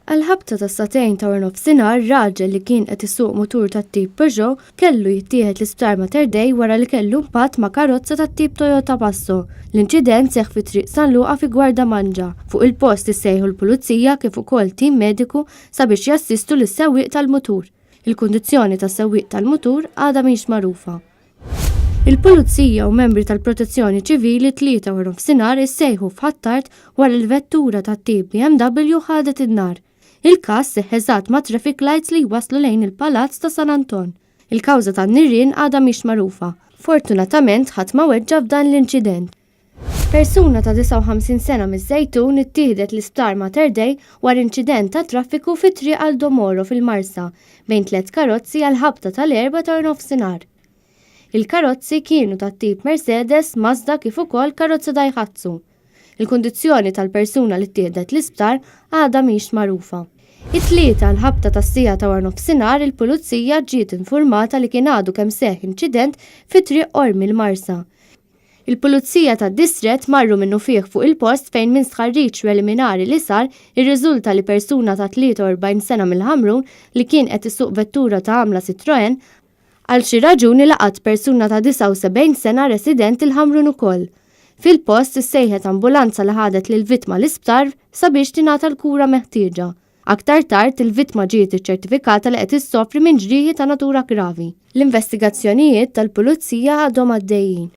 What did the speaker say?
Għal-ħabta ta' satejn ta' nofsinhar, raġel li kien qed isuq mutur tat-tip Peugeot kellu jittieħed l-isptar Mater Dei wara li kellu impatt ma' karozza tat-tip Toyota Passo. L-inċident seħħ fi triq San Luqa fi Gwardamanġa. Fuq il-post issejħu l-pulizija kif ukoll tim mediku sabiex jassistu lis-sewwieq tal-mutur. Il-kundizzjoni tas-sewwieq tal-mutur għadha mhix magħrufa. Il-Pulizija u membri tal-Protezzjoni Ċivili 3 wara nofsinhar issejħu f'Ħattart wara l-vettura tat-tip BMW ħadet in-nar. Il-każ seħħ eżatt ma' traffic lights li waslu lejn il-Palazz ta' San Anton. Il-kawża tan-nirien għadha mhix magħrufa. Fortunatament ħadd ma weġġa f'dan l-inċident. Persuna ta' 59 sena miż-Żejtun ittieħdet l-isptar Mater Dei wara inċident ta' traffiku fit-triq għal Domoro fil-Marsa bejn 3 karozzi għal ħabta tal-4 ta' nofsinhar. Il-karozzi kienu tat-tip Mercedes, Mazda kif ukoll karozza Daihatsu. Il-kundizzjoni tal-persuna li ttieħdet l-isptar għadha mhix magħrufa. It-tlieta l-ħabta tas-sija ta' wara nofsinhar il-pulizija ġiet infurmata li kien għadu kemm seħħ inċident fit-triq Ormi l-Marsa. Il-pulizija tad-distrett marru minnu fih fuq il-post fejn minn stħarriġ preliminari li sar irriżulta li persuna ta' 43 sena mill-Ħamrun li kien qed isuq vettura ta' għamla Citroen għal xi raġuni laqat persuna ta' 79 sena resident il-Ħamrun ukoll. Fil-post issejħet ambulanza li ħadet lil vittma l-isptar sabiex tingħata l-kura meħtieġa. Aktar tard il-vittma ġiet iċċertifikata li qed issofri minn ġrieħi ta' natura gravi. L-investigazzjonijiet tal-pulizija għadhom għaddejjin.